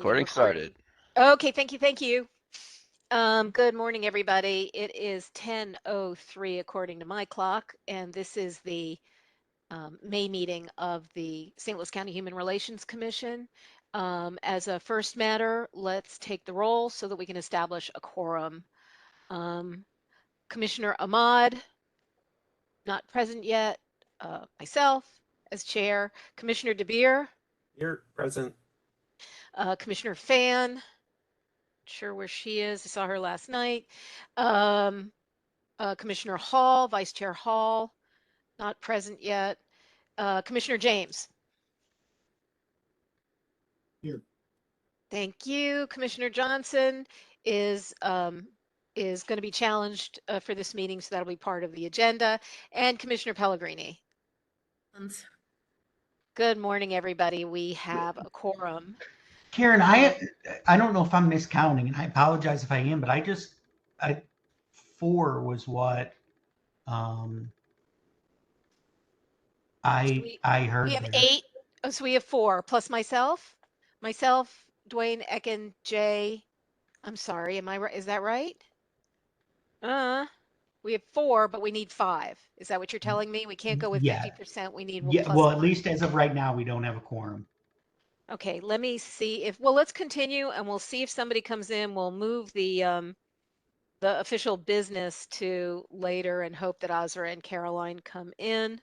Recording started. Okay, thank you, thank you. Good morning, everybody. It is 10:03 according to my clock, and this is the May meeting of the St. Louis County Human Relations Commission. As a first matter, let's take the roll so that we can establish a quorum. Commissioner Ahmad, not present yet. Myself as chair. Commissioner DeBeer. Here, present. Commissioner Fan. Sure where she is. I saw her last night. Um, Commissioner Hall, Vice Chair Hall, not present yet. Commissioner James. Here. Thank you. Commissioner Johnson is going to be challenged for this meeting, so that'll be part of the agenda. And Commissioner Pellegrini. Good morning, everybody. We have a quorum. Karen, I don't know if I'm miscounting, and I apologize if I am, but I 4 was what I heard. We have there. 8. Oh, so we have 4 plus myself, Dwayne, Ekin, Jay. I'm sorry. Am I right? Is that right? We have 4, but we need 5. Is that what you're telling me? We can't go with Yeah. 50%. We need Yeah, plus well, at 1. least as of right now, we don't have a quorum. Okay, let me see if, well, let's continue and we'll see if somebody comes in. We'll move the official business to later and hope that Azra and Caroline come in.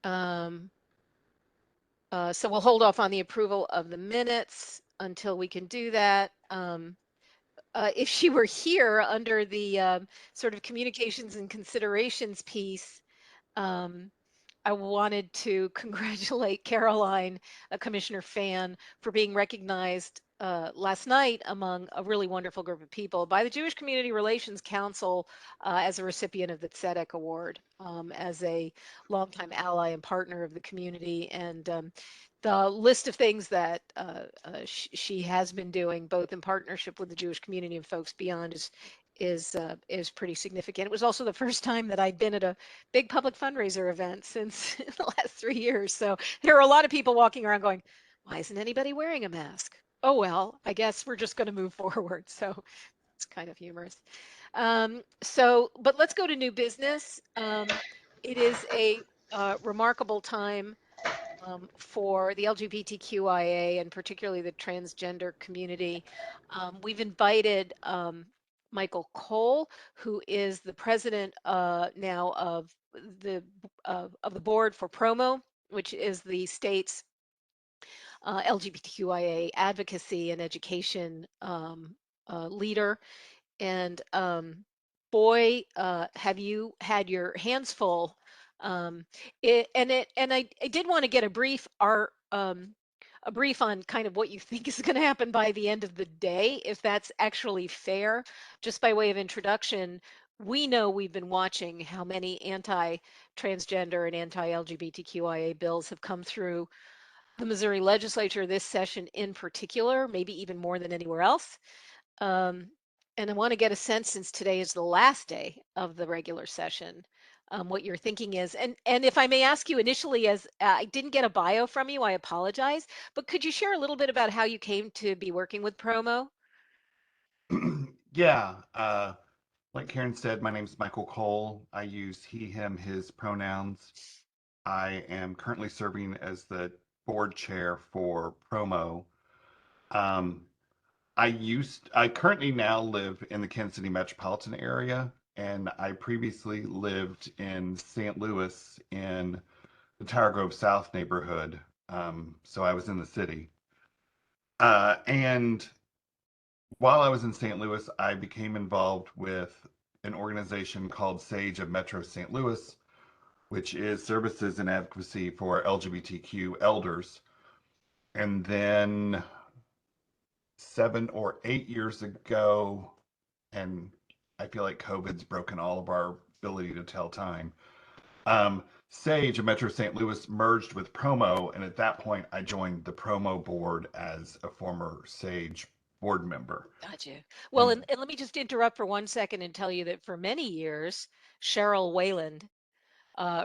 So we'll hold off on the approval of the minutes until we can do that. If she were here under the sort of communications and considerations piece, I wanted to congratulate Caroline, a Commissioner Fan, for being recognized last night among a really wonderful group of people by the Jewish Community Relations Council as a recipient of the Tzedek Award, as a longtime ally and partner of the community. And the list of things that she has been doing, both in partnership with the Jewish community and folks beyond, is pretty significant. It was also the first time that I'd been at a big public fundraiser event since the last 3 years. So there are a lot of people walking around going, "Why isn't anybody wearing a mask?" Oh well, I guess we're just going to move forward. So it's kind of humorous. But let's go to new business. It is a remarkable time for the LGBTQIA and particularly the transgender community. We've invited Michael Cole, who is the president now of the board for Promo, which is the state's LGBTQIA advocacy and education leader. And boy, have you had your hands full. I did want to get a brief on kind of what you think is going to happen by the end of the day, if that's actually fair. Just by way of introduction, we know we've been watching how many anti-transgender and anti-LGBTQIA bills have come through the Missouri legislature this session in particular, maybe even more than anywhere else. And I want to get a sense, since today is the last day of the regular session, what your thinking is. And if I may ask you initially, as I didn't get a bio from you, I apologize, but could you share a little bit about how you came to be working with Promo? Yeah, like Karen said, my name is Michael Cole. I use he, him, his pronouns. I am currently serving as the board chair for Promo. I currently now live in the Kansas City metropolitan area, and I previously lived in St. Louis in the Tower Grove South neighborhood. So I was in the city. And while I was in St. Louis, I became involved with an organization called Sage of Metro St. Louis, which is services and advocacy for LGBTQ elders. And then 7 or 8 years ago, and I feel like COVID's broken all of our ability to tell time. Sage of Metro St. Louis merged with Promo, and at that point, I joined the Promo board as a former Sage board member. Gotcha. Well, and let me just interrupt for 1 second and tell you that for many years, Cheryl Wayland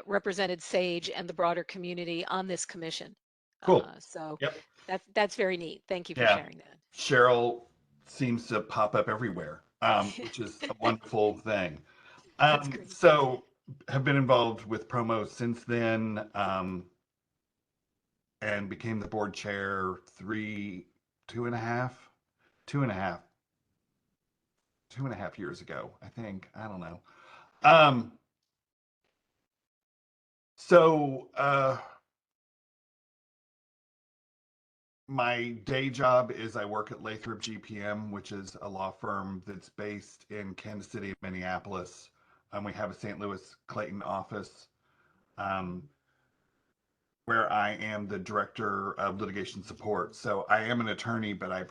represented Sage and the broader community on this commission. Cool. So Yep. that's very neat. Thank you for Yeah. sharing that. Cheryl seems to pop up everywhere, which is a wonderful thing. That's great. So have been involved with promo since then, and became the board chair two and a half, 2.5 years ago, I think. I don't know. Um, so my day job is I work at Lathrop GPM, which is a law firm that's based in Kansas City, Minneapolis. We have a St. Louis Clayton office, where I am the director of litigation support. So I am an attorney, but I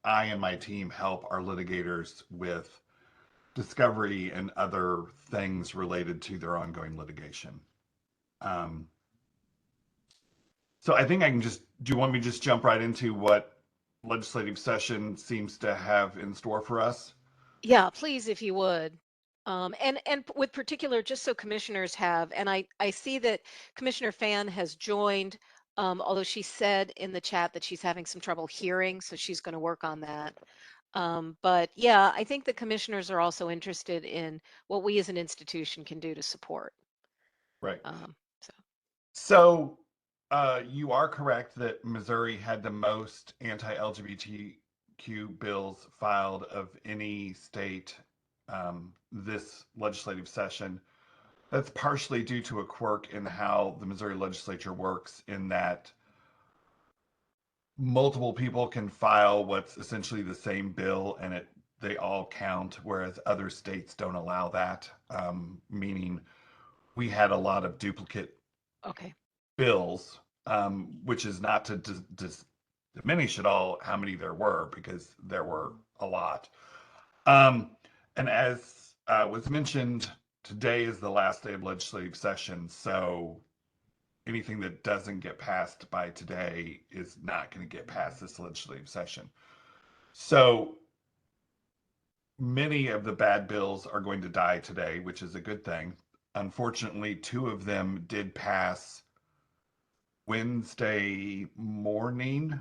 and my team help our litigators with discovery and other things related to their ongoing litigation. Um, so I think do you want me to just jump right into what legislative session seems to have in store for us? Yeah, please, if you would. And with particular, just so commissioners have, and I see that Commissioner Fan has joined, although she said in the chat that she's having some trouble hearing, so she's going to work on that. But yeah, I think the commissioners are also interested in what we as an institution can do to support. Right. So So you are correct that Missouri had the most anti-LGBTQ bills filed of any state this legislative session. That's partially due to a quirk in how the Missouri legislature works, in that multiple people can file what's essentially the same bill and they all count, whereas other states don't allow that, meaning we had a lot of duplicate okay, bills, which is not to diminish at all how many there were, because there were a lot. And as was mentioned, today is the last day of legislative session, so anything that doesn't get passed by today is not going to get past this legislative session. So many of the bad bills are going to die today, which is a good thing. Unfortunately, two of them did pass Wednesday morning.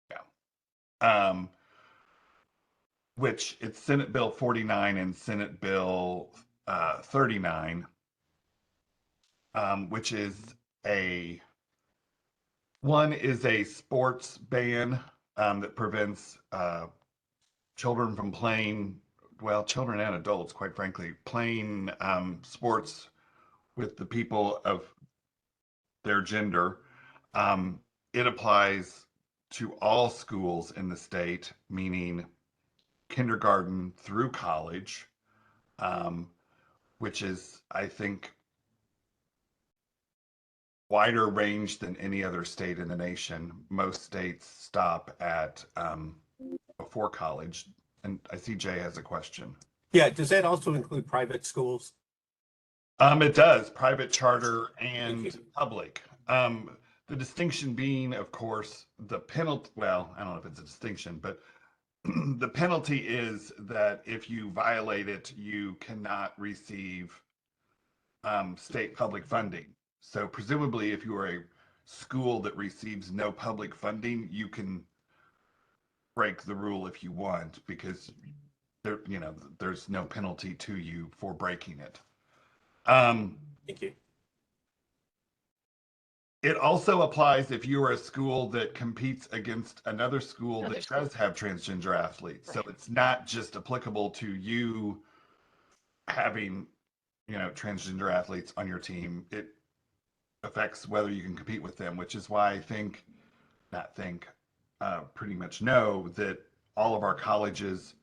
Yeah. Which it's Senate Bill 49 and Senate Bill 39, which is one is a sports ban that prevents children from playing, well, children and adults, quite frankly, playing sports with the people of their gender. It applies to all schools in the state, meaning kindergarten through college, which is, I think, wider range than any other state in the nation. Most states stop at before college. And I see Jay has a question. Yeah, does that also include private schools? It does, private, charter, Thank and you. public. The distinction being, of course, the penalty. Well, I don't know if it's a distinction, but the penalty is that if you violate it, you cannot receive state public funding. So presumably, if you are a school that receives no public funding, you can break the rule if you want, because there's no penalty to you for breaking it. Thank you. It also applies if you are a school that competes against another school Another that school. does have transgender athletes. So Right. it's not just applicable to you having, transgender athletes on your team. It affects whether you can compete with them, which is why I pretty much know that all of our colleges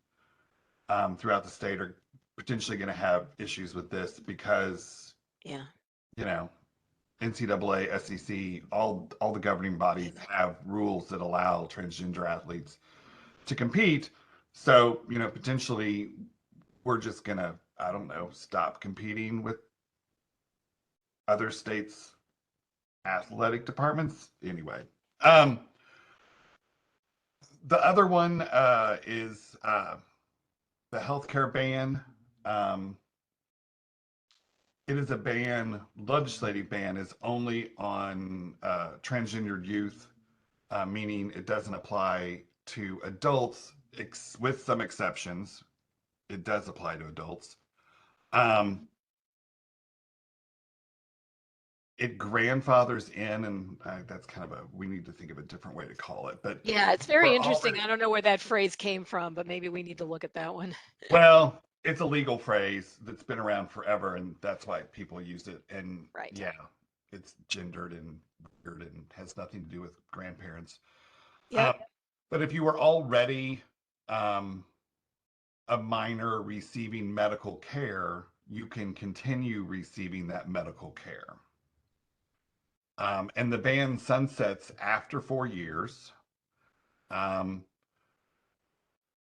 throughout the state are potentially going to have issues with this, because, Yeah. NCAA, SEC, all the governing bodies have rules that allow transgender athletes to compete. So, potentially we're just gonna, I don't know, stop competing with other states' athletic departments. Anyway, the other one is the healthcare ban. it is a ban, legislative ban is only on transgendered youth, meaning it doesn't apply to adults, with some exceptions. It does apply to adults. It grandfathers in, and that's kind of we need to think of a different way to call it. But Yeah, it's very we're interesting. already- I don't know where that phrase came from, but maybe we need to look at that one. well, it's a legal phrase that's been around forever, and that's why people use it. And Right. yeah, it's gendered and weird and has nothing to do with grandparents. Yep. But if you were already a minor receiving medical care, you can continue receiving that medical care. And the ban sunsets after 4 years.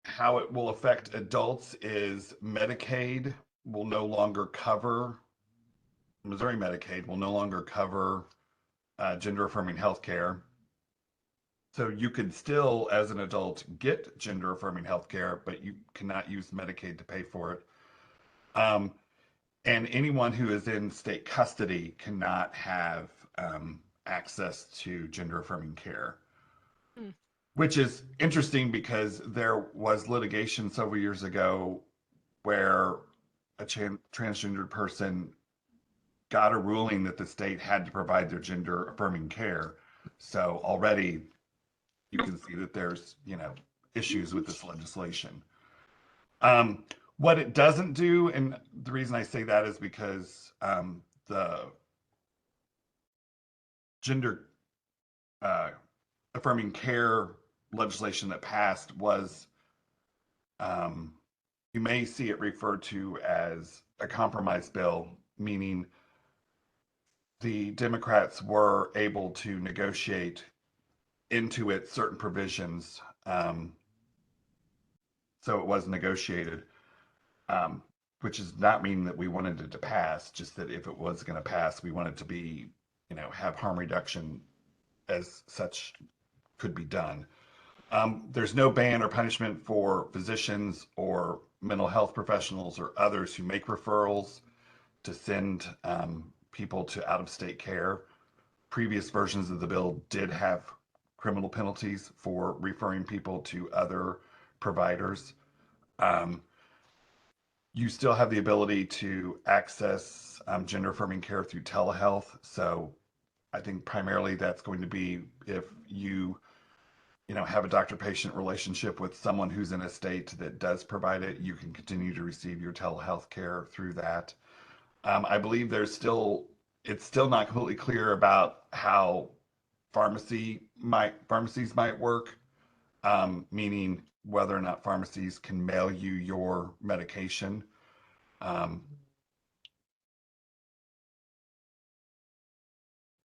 How it will affect adults is Medicaid will no longer cover, Missouri Medicaid will no longer cover gender affirming health care. So you could still, as an adult, get gender affirming health care, but you cannot use Medicaid to pay for it. And anyone who is in state custody cannot have access to gender affirming care. Which is interesting because there was litigation several years ago where a transgendered person got a ruling that the state had to provide their gender affirming care. So already you can see that there's, issues with this legislation. What it doesn't do, and the reason I say that is because the gender affirming care legislation that passed was, you may see it referred to as a compromise bill, meaning the Democrats were able to negotiate into it certain provisions. So it was negotiated, which does not mean that we wanted it to pass, just that if it was going to pass, we wanted to be, have harm reduction as such could be done. There's no ban or punishment for physicians or mental health professionals or others who make referrals to send people to out-of-state care. Previous versions of the bill did have criminal penalties for referring people to other providers. You still have the ability to access gender affirming care through telehealth. So I think primarily that's going to be if you have a doctor-patient relationship with someone who's in a state that does provide it, you can continue to receive your telehealth care through that. I believe it's still not completely clear about how pharmacies might work, meaning whether or not pharmacies can mail you your medication.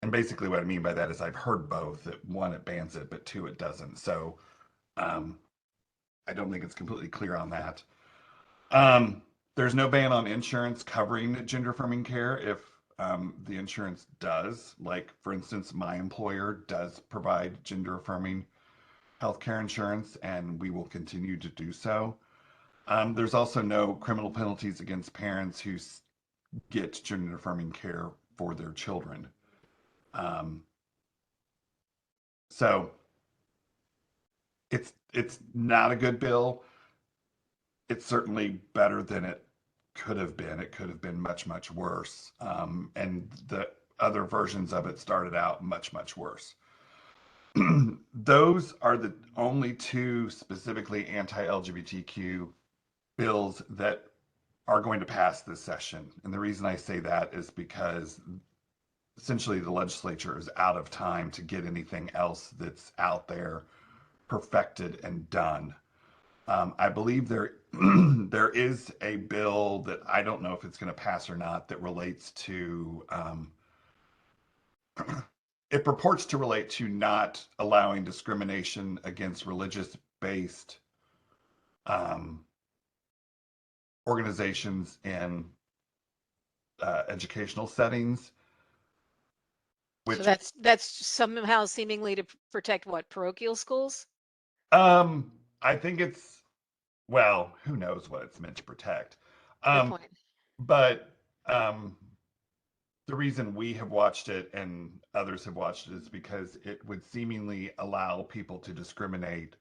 And basically what I mean by that is I've heard both, that one, it bans it, but two, it doesn't. So I don't think it's completely clear on that. There's no ban on insurance covering gender affirming care if the insurance does. Like, for instance, my employer does provide gender affirming healthcare insurance, and we will continue to do so. There's also no criminal penalties against parents who get gender affirming care for their children. So it's not a good bill. It's certainly better than it could have been. It could have been much, much worse. And the other versions of it started out much, much worse. Those are the only two specifically anti-LGBTQ bills that are going to pass this session. And the reason I say that is because essentially the legislature is out of time to get anything else that's out there perfected and done. I believe there is a bill that I don't know if it's going to pass or not that relates to it purports to relate to not allowing discrimination against religious-based organizations in educational settings. Which, So that's somehow seemingly to protect what, parochial schools? I think it's, well, who knows what it's meant to protect. Good point. But the reason we have watched it and others have watched it is because it would seemingly allow people to discriminate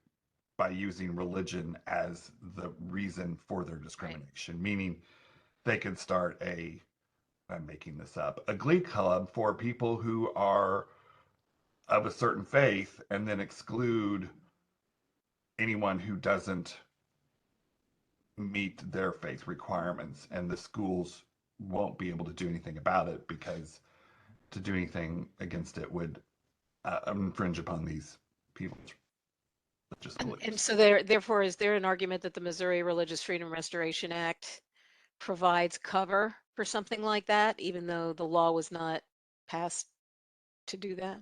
by using religion as the reason for their discrimination, meaning they could start I'm making this up, a glee club for people who are of a certain faith and then exclude anyone who doesn't meet their faith requirements, and the schools won't be able to do anything about it because to do anything against it would infringe upon these people's religious And beliefs. so therefore, is there an argument that the Missouri Religious Freedom Restoration Act provides cover for something like that, even though the law was not passed to do that?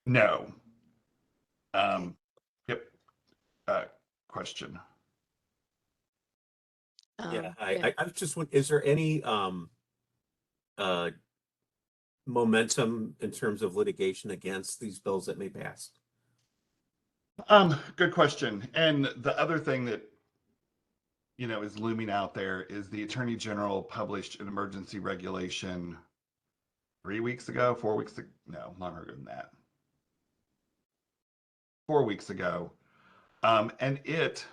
No. Okay. Yep. Question. Yeah, Yeah. I was just wondering, is there any uh momentum in terms of litigation against these bills that may pass? Good question. And the other thing that is looming out there is the Attorney General published an emergency regulation 3 weeks ago, 4 weeks ago, no, longer than that. 4 weeks ago. And it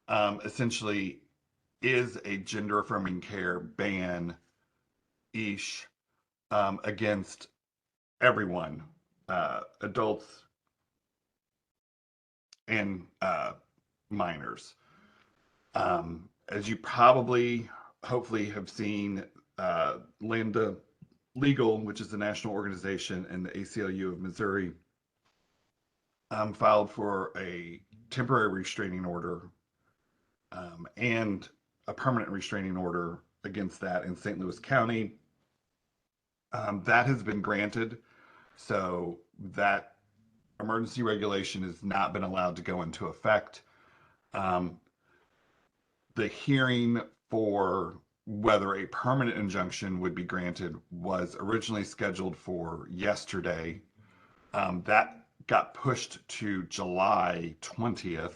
essentially is a gender affirming care ban ish against everyone, adults and minors. As you probably, hopefully, have seen, Lambda Legal, which is the national organization, and the ACLU of Missouri filed for a temporary restraining order and a permanent restraining order against that in St. Louis County. That has been granted, so that emergency regulation has not been allowed to go into effect. The hearing for whether a permanent injunction would be granted was originally scheduled for yesterday. That got pushed to July 20th.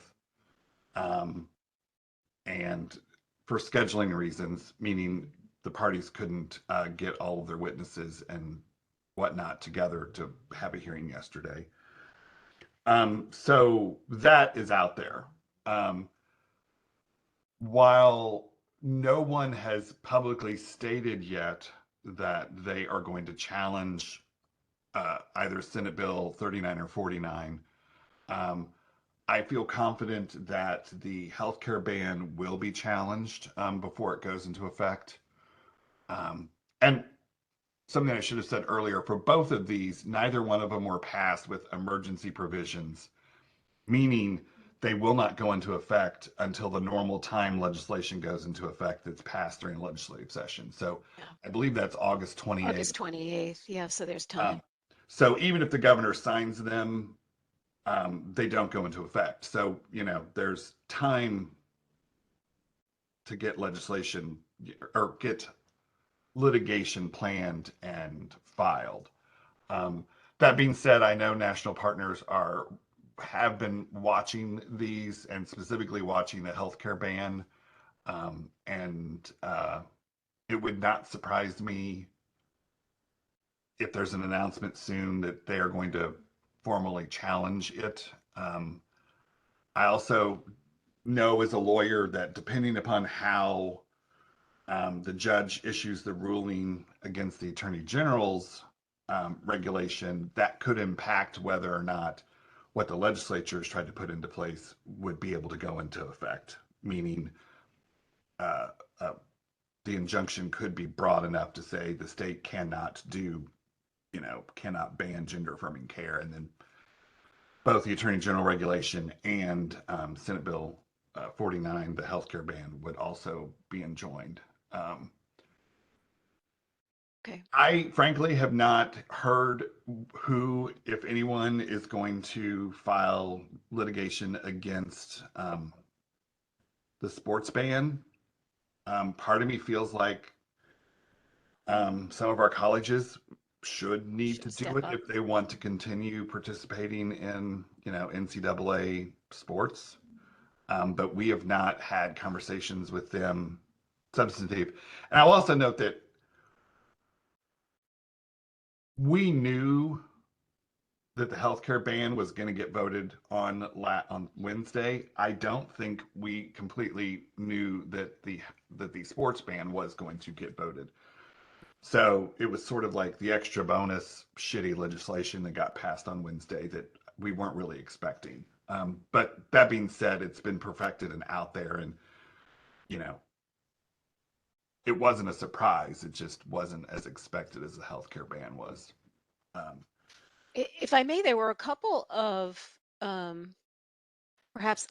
And for scheduling reasons, meaning the parties couldn't get all of their witnesses and whatnot together to have a hearing yesterday. So that is out there. While no one has publicly stated yet that they are going to challenge either Senate Bill 39 or 49, I feel confident that the healthcare ban will be challenged before it goes into effect. And something I should have said earlier, for both of these, neither one of them were passed with emergency provisions, meaning they will not go into effect until the normal time legislation goes into effect that's passed during a legislative session. So Yeah. I believe that's August 28th. August 28th. Yeah, so there's time. So even if the governor signs them, they don't go into effect. So, there's time to get legislation or get litigation planned and filed. That being said, I know national partners have been watching these and specifically watching the healthcare ban. And it would not surprise me if there's an announcement soon that they are going to formally challenge it. I also know as a lawyer that depending upon how the judge issues the ruling against the Attorney General's regulation, that could impact whether or not what the legislature has tried to put into place would be able to go into effect, meaning the injunction could be broad enough to say the state cannot cannot ban gender affirming care. And then both the Attorney General regulation and Senate Bill 49, the healthcare ban, would also be enjoined. Okay. I frankly have not heard who, if anyone, is going to file litigation against the sports ban. Part of me feels like some of our colleges should need Should to step do it up. if they want to continue participating in, NCAA sports. But we have not had conversations with them substantive. And I'll also note that we knew that the healthcare ban was going to get voted on Wednesday. I don't think we completely knew that the sports ban was going to get voted. So it was sort of like the extra bonus shitty legislation that got passed on Wednesday that we weren't really expecting. But that being said, it's been perfected and out there, and you know, it wasn't a surprise. It just wasn't as expected as the healthcare ban was. If I may, there were a couple of perhaps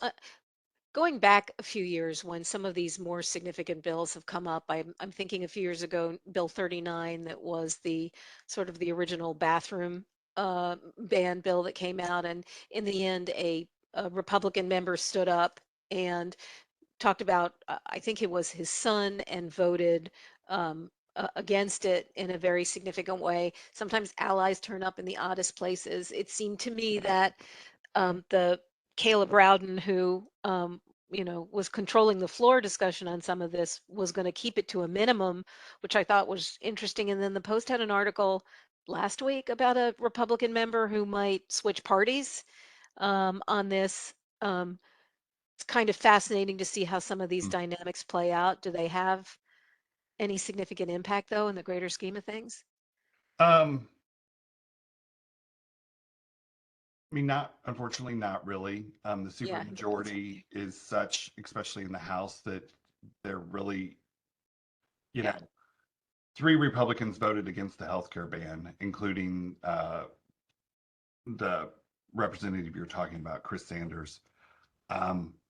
going back a few years when some of these more significant bills have come up. I'm thinking a few years ago, Bill 39, that was the sort of the original bathroom ban bill that came out, and in the end, a Republican member stood up and talked about, I think it was his son, and voted against it in a very significant way. Sometimes allies turn up in the oddest places. It seemed to me that the Caleb Rowden, who was controlling the floor discussion on some of this, was going to keep it to a minimum, which I thought was interesting. And then the Post had an article last week about a Republican member who might switch parties on this. It's kind of fascinating to see how some of these dynamics play out. Do they have any significant impact, though, in the greater scheme of things? I mean, unfortunately, not really. The Yeah, supermajority is such, especially in the House, that they're really, you Yeah. know, 3 Republicans voted against the healthcare ban, including the representative you're talking about, Chris Sanders.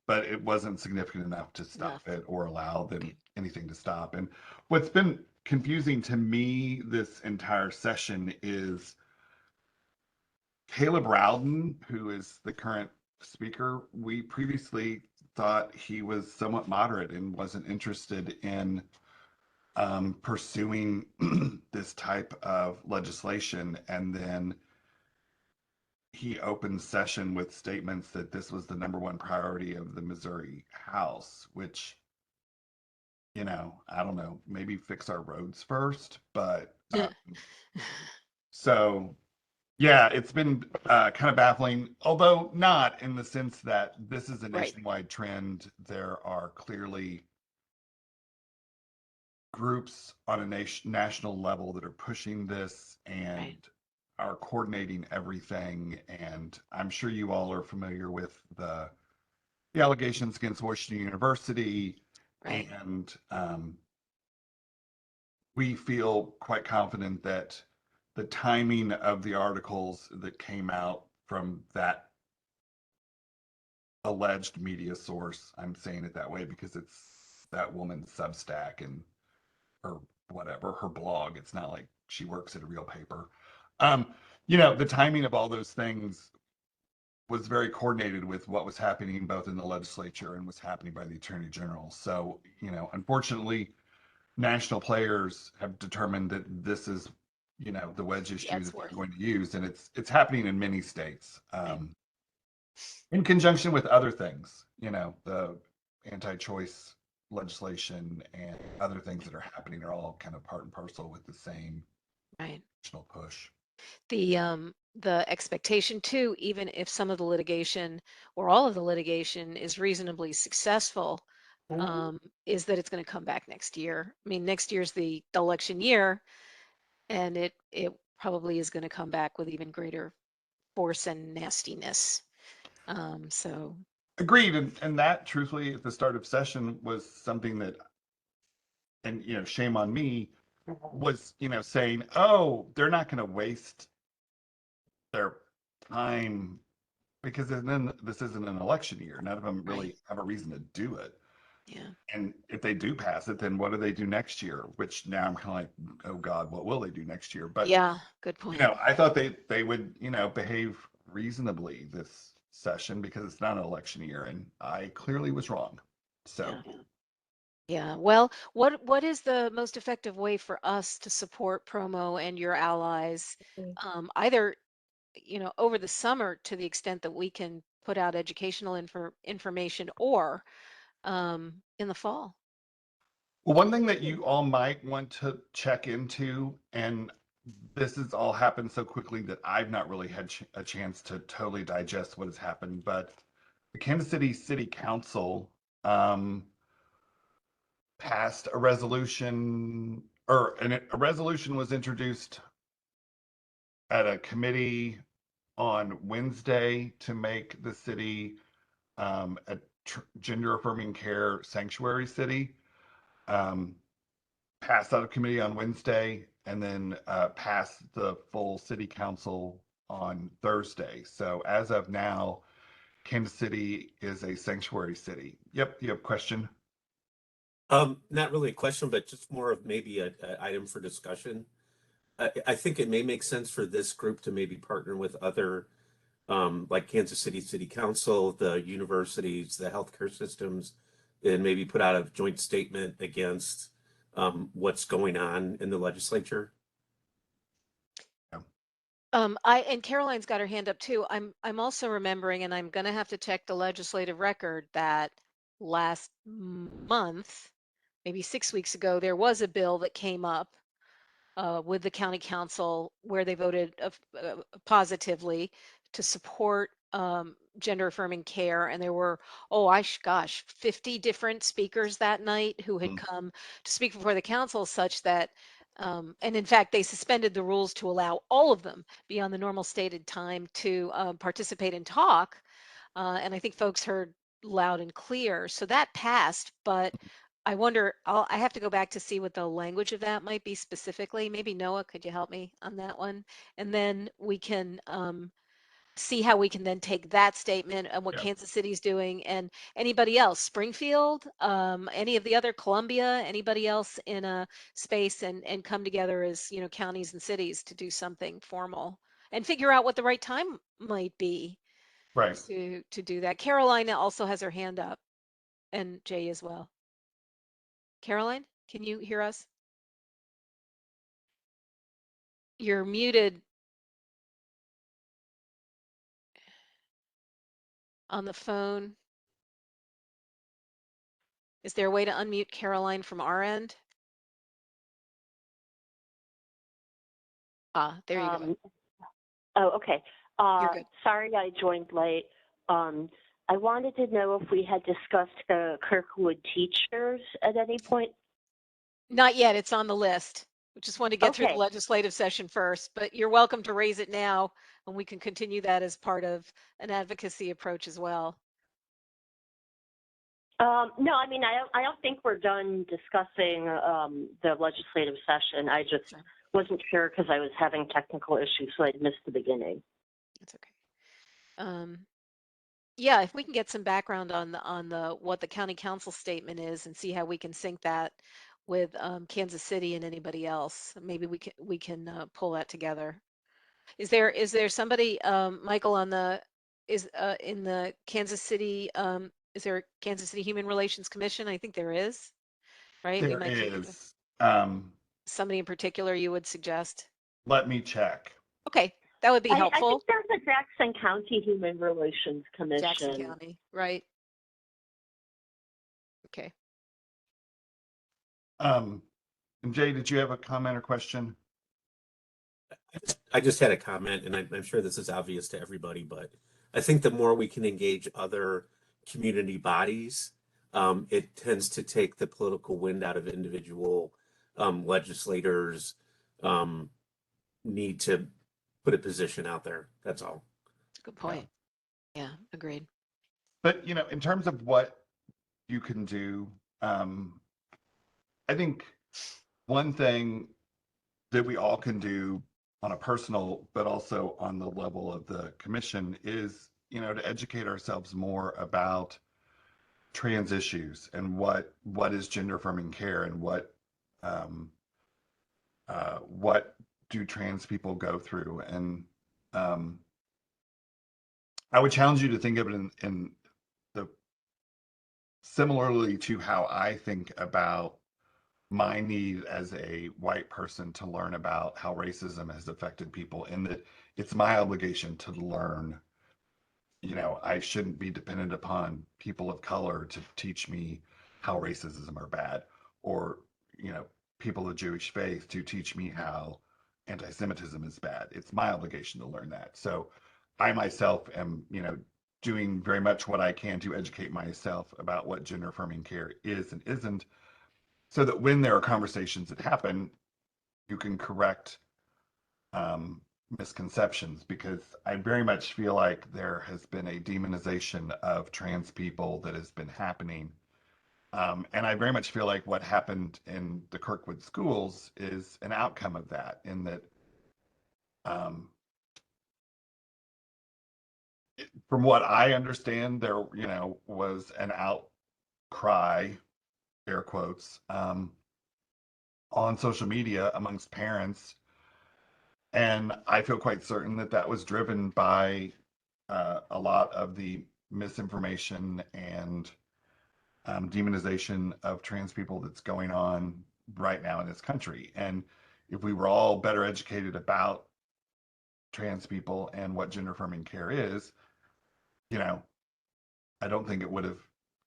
But it wasn't significant enough to stop it or allow them anything to stop. And what's been confusing to me this entire session is Caleb Rowden, who is the current speaker. We previously thought he was somewhat moderate and wasn't interested in pursuing this type of legislation. And then he opened session with statements that this was the #1 priority of the Missouri House, which, I don't know, maybe fix our roads first. But so, yeah, it's been kind of baffling, although not in the sense that this is a Right. nationwide trend. There are clearly groups on a national level that are pushing this and are coordinating everything. And I'm sure you all are familiar with the allegations against Washington University. Right. And we feel quite confident that the timing of the articles that came out from that alleged media source, I'm saying it that way because it's that woman's Substack and or whatever, her blog. It's not like she works at a real paper. The timing of all those things was very coordinated with what was happening both in the legislature and was happening by the attorney general. So, unfortunately, national players have determined that this is, the wedge issue that they're going to use, and it's happening in many states, in conjunction with other things, the anti-choice legislation and other things that are happening are all kind of part and parcel with the same national push. The expectation too, even if some of the litigation or all of the litigation is reasonably successful, is that it's going to come back next year. I mean, next year's the election year, and it probably is going to come back with even greater force and nastiness. So Agreed. And that, truthfully, at the start of session was something that, and shame on me, was saying, oh, they're not going to waste their time because then this isn't an election year. None of them really have a reason to do it. Yeah. And if they do pass it, then what do they do next year? Which now I'm kind of like, oh God, what will they do next year? But yeah, good point. I thought they would, behave reasonably this session because it's not an election year, and I clearly was wrong. So Yeah. Well, what is the most effective way for us to support Promo and your allies, either over the summer to the extent that we can put out educational information, or in the fall? Well, one thing that you all might want to check into, and this has all happened so quickly that I've not really had a chance to totally digest what has happened. But the Kansas City City Council passed a resolution, or a resolution was introduced at a committee on Wednesday to make the city a gender affirming care sanctuary city. Passed out of committee on Wednesday and then passed the full city council on Thursday. So as of now, Kansas City is a sanctuary city. Yep, you have a question? Not really a question, but just more of maybe a item for discussion. I think it may make sense for this group to maybe partner with other, like Kansas City City Council, the universities, the healthcare systems, and maybe put out a joint statement against what's going on in the legislature. And Caroline's got her hand up too. I'm also remembering, and I'm gonna have to check the legislative record, that last month, maybe 6 weeks ago, there was a bill that came up with the county council where they voted positively to support gender affirming care. And there were, gosh, 50 different speakers that night who had come to speak before the council, such that, and in fact, they suspended the rules to allow all of them beyond the normal stated time to participate and talk. And I think folks heard loud and clear. So that passed, but I wonder, I have to go back to see what the language of that might be specifically. Maybe Noah, could you help me on that one? And then we can see how we can then take that statement and what Yeah. Kansas City's doing, and anybody else, Springfield, any of the other, Columbia, anybody else in a space, and come together as, counties and cities to do something formal and figure out what the right time might be Right. to do that. Carolina also has her hand up, and Jay as well. Caroline, can you hear us? You're muted on the phone. Is there a way to unmute Caroline from our end? There you go. Oh, okay. You're good. Sorry I joined late. I wanted to know if we had discussed the Kirkwood teachers at any point. Not yet. It's on the list. We just want to get through the Okay. legislative session first, but you're welcome to raise it now, and we can continue that as part of an advocacy approach as well. No, I mean, I don't think we're done discussing the legislative session. I just Sure. wasn't sure because I was having technical issues, so I'd missed the beginning. That's okay. Yeah, if we can get some background on the what the county council statement is and see how we can sync that with Kansas City and anybody else, maybe we can pull that together. Is there somebody, Michael, on the in the Kansas City, is there a Kansas City Human Relations Commission? I think there is, right? We There might think of is. somebody in particular you would suggest. Let me check. Okay, that would be I helpful. think there's a Jackson County Human Relations Commission. Jackson County, right? Okay. And Jay, did you have a comment or question? I just had a comment, and I'm sure this is obvious to everybody, but I think the more we can engage other community bodies, it tends to take the political wind out of individual legislators' need to put a position out there. That's all. That's a good point. Yeah, agreed. But, in terms of what you can do, I think one thing that we all can do on a personal, but also on the level of the commission is, to educate ourselves more about trans issues and what is gender affirming care and what do trans people go through. And I would challenge you to think of it in the similarly to how I think about my need as a white person to learn about how racism has affected people, in that it's my obligation to learn. I shouldn't be dependent upon people of color to teach me how racism are bad, or, people of Jewish faith to teach me how anti-Semitism is bad. It's my obligation to learn that. So I myself am, doing very much what I can to educate myself about what gender affirming care is and isn't, so that when there are conversations that happen, you can correct misconceptions, because I very much feel like there has been a demonization of trans people that has been happening. And I very much feel like what happened in the Kirkwood schools is an outcome of that, in that from what I understand, there, was an outcry, air quotes, on social media amongst parents. And I feel quite certain that that was driven by a lot of the misinformation and demonization of trans people that's going on right now in this country. And if we were all better educated about trans people and what gender affirming care is, I don't think it would have,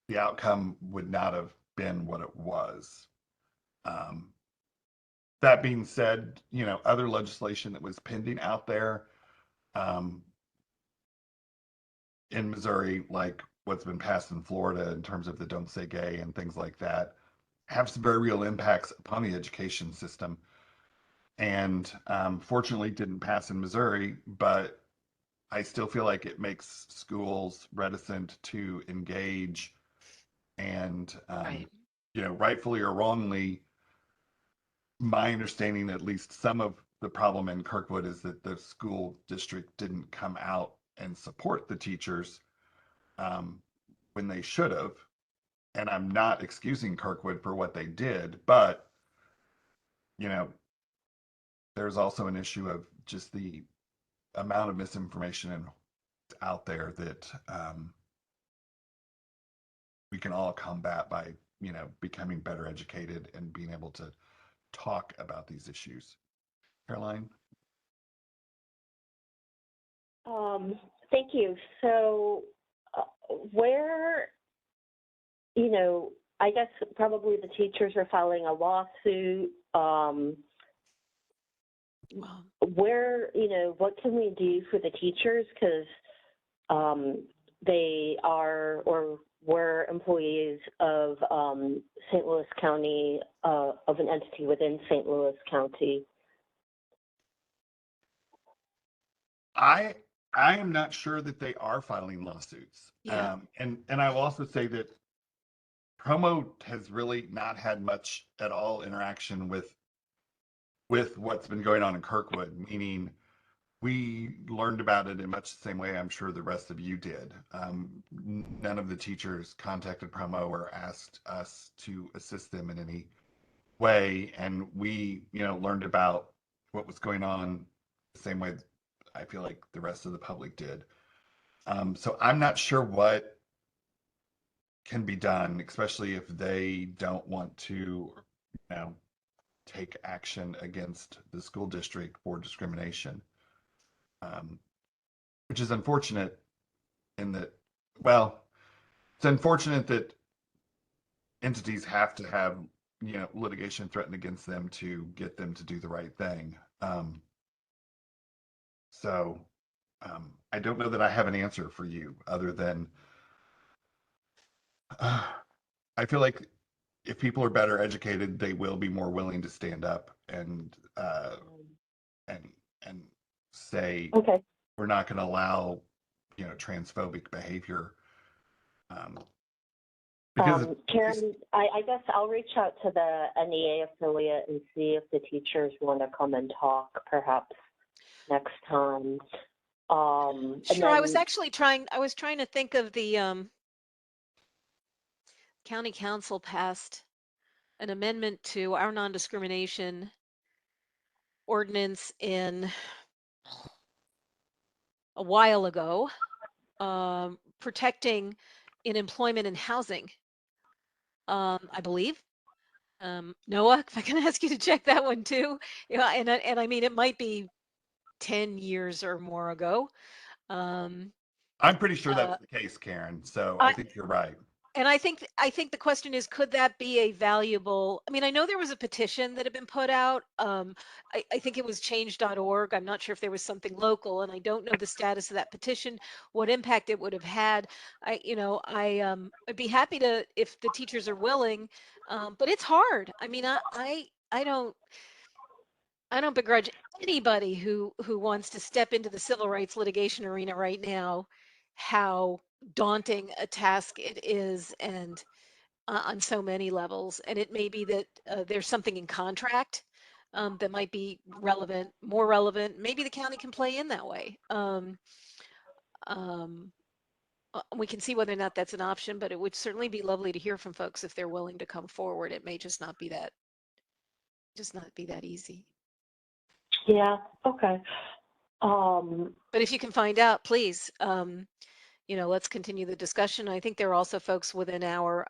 the outcome would not have been what it was. That being said, other legislation that was pending out there in Missouri, like what's been passed in Florida in terms of the Don't Say Gay and things like that, have some very real impacts upon the education system. And fortunately didn't pass in Missouri, but I still feel like it makes schools reticent to engage. And, Right. rightfully or wrongly, my understanding, at least some of the problem in Kirkwood, is that the school district didn't come out and support the teachers when they should have. And I'm not excusing Kirkwood for what they did, but, there's also an issue of just the amount of misinformation out there that we can all combat by, becoming better educated and being able to talk about these issues. Caroline? Thank you. So where, I guess probably the teachers are filing a lawsuit. Well, Where, what can we do for the teachers? Because they are or were employees of St. Louis County, of an entity within St. Louis County. I am not sure that they are filing lawsuits. Yeah. And I will also say that Promo has really not had much at all interaction with what's been going on in Kirkwood, meaning we learned about it in much the same way I'm sure the rest of you did. None of the teachers contacted Promo or asked us to assist them in any way. And we, learned about what was going on the same way I feel like the rest of the public did. So I'm not sure what can be done, especially if they don't want to, take action against the school district for discrimination, which is unfortunate in that, well, it's unfortunate that entities have to have, litigation threatened against them to get them to do the right thing. So I don't know that I have an answer for you other than I feel like if people are better educated, they will be more willing to stand up and say, Okay. we're not going to allow, transphobic behavior. Because Karen, I guess I'll reach out to the NEA affiliate and see if the teachers want to come and talk perhaps next time. sure. I was actually trying to think of the county council passed an amendment to our non-discrimination ordinance in a while ago, protecting in employment and housing, I believe. Noah, if I can ask you to check that one too. Yeah, and I mean, it might be 10 years or more ago. I'm pretty sure that's the case, Karen. So I think you're right. And I think the question is, could that be a valuable, I mean, I know there was a petition that had been put out. I think it was change.org. I'm not sure if there was something local, and I don't know the status of that petition, what impact it would have had. I'd be happy to, if the teachers are willing, but it's hard. I mean, I don't begrudge anybody who wants to step into the civil rights litigation arena right now, how daunting a task it is, and on so many levels. And it may be that there's something in contract that might be relevant, more relevant. Maybe the county can play in that way. We can see whether or not that's an option, but it would certainly be lovely to hear from folks if they're willing to come forward. It may just not be that easy. Yeah, okay. But if you can find out, please, let's continue the discussion. I think there are also folks within our,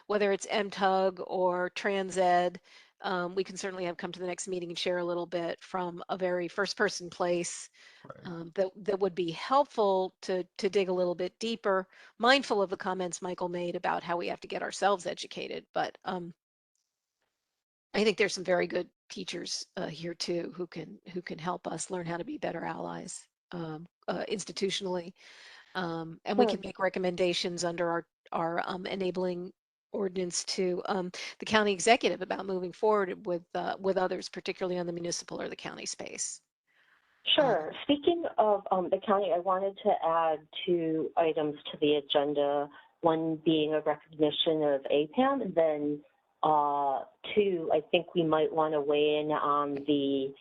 whether it's MTUG or TransEd, we can certainly have come to the next meeting and share a little bit from a very first person place Right. that would be helpful to dig a little bit deeper, mindful of the comments Michael made about how we have to get ourselves educated. But I think there's some very good teachers here too who can help us learn how to be better allies institutionally. And we can make recommendations under our enabling ordinance to the county executive about moving forward with others, particularly on the municipal or the county space. Sure. Speaking of the county, I wanted to add 2 items to the agenda, one being a recognition of APAM, and then 2, I think we might want to weigh in on the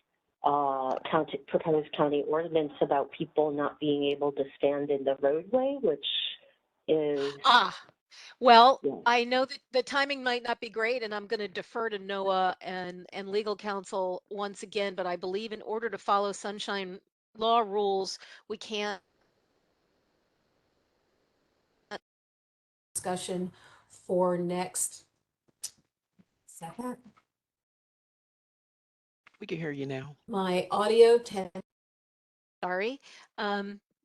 proposed county ordinance about people not being able to stand in the roadway, which is... Well, yeah. I know that the timing might not be great, and I'm going to defer to Noah and legal counsel once again, but I believe in order to follow sunshine law rules, we can't discussion for next second. We can hear you now. My audio sorry.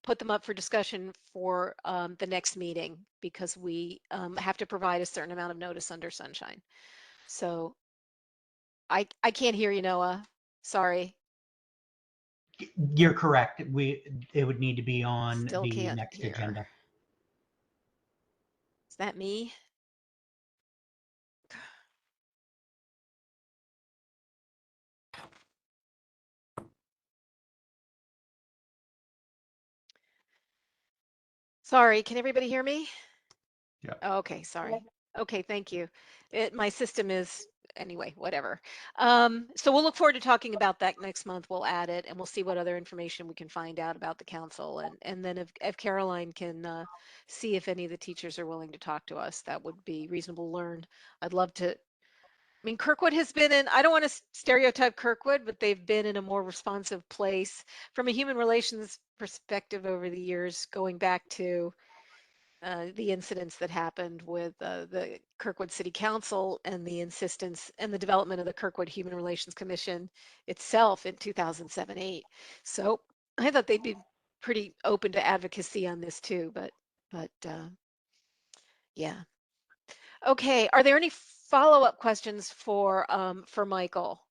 Put them up for discussion for the next meeting because we have to provide a certain amount of notice under sunshine. So I can't hear you, Noah. Sorry. You're correct. It would need to be on Still the can't next hear. agenda. Is that me? Sorry, can everybody hear me? Yeah. Oh, okay, sorry. Okay, thank you. My system is, anyway, whatever. So we'll look forward to talking about that next month. We'll add it and we'll see what other information we can find out about the council. And then if Caroline can see if any of the teachers are willing to talk to us, that would be reasonable to learn. I'd love to. I mean, Kirkwood has been in, I don't want to stereotype Kirkwood, but they've been in a more responsive place from a human relations perspective over the years, going back to the incidents that happened with the Kirkwood City Council and the insistence and the development of the Kirkwood Human Relations Commission itself in 2007-8. So I thought they'd be pretty open to advocacy on this too, but yeah. Okay, are there any follow-up questions for Michael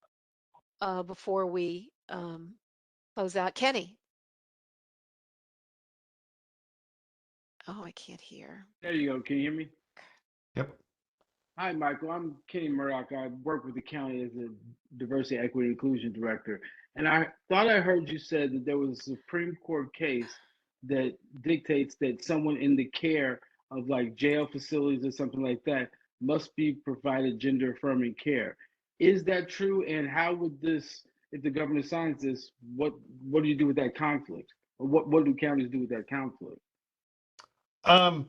before we close out? Kenny? Oh, I can't hear. There you go. Can you hear me? Yep. Hi, Michael. I'm Kenny Murdoch. I work with the county as a diversity, equity, inclusion director. And I thought I heard you said that there was a Supreme Court case that dictates that someone in the care of like jail facilities or something like that must be provided gender affirming care. Is that true? And how would this, if the governor signs this, what do you do with that conflict? Or what do counties do with that conflict? I'm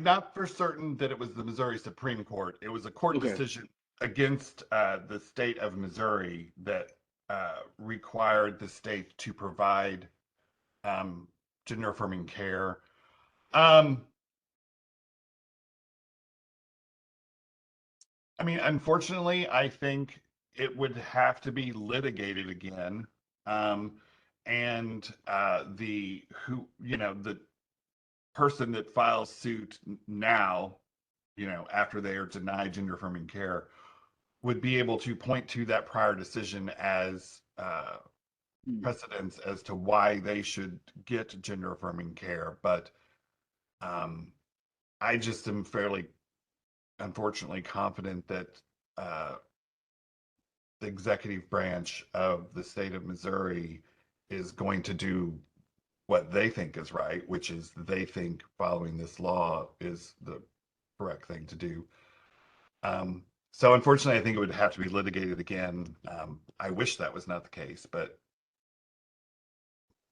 not for certain that it was the Missouri Supreme Court. It was a court decision against the state of Missouri that required the state to provide gender affirming care. I mean, unfortunately, I think it would have to be litigated again. And person that files suit now, after they are denied gender affirming care, would be able to point to that prior decision as precedence as to why they should get gender affirming care. But I just am fairly, unfortunately, confident that the executive branch of the state of Missouri is going to do what they think is right, which is they think following this law is the correct thing to do. So unfortunately, I think it would have to be litigated again. I wish that was not the case, but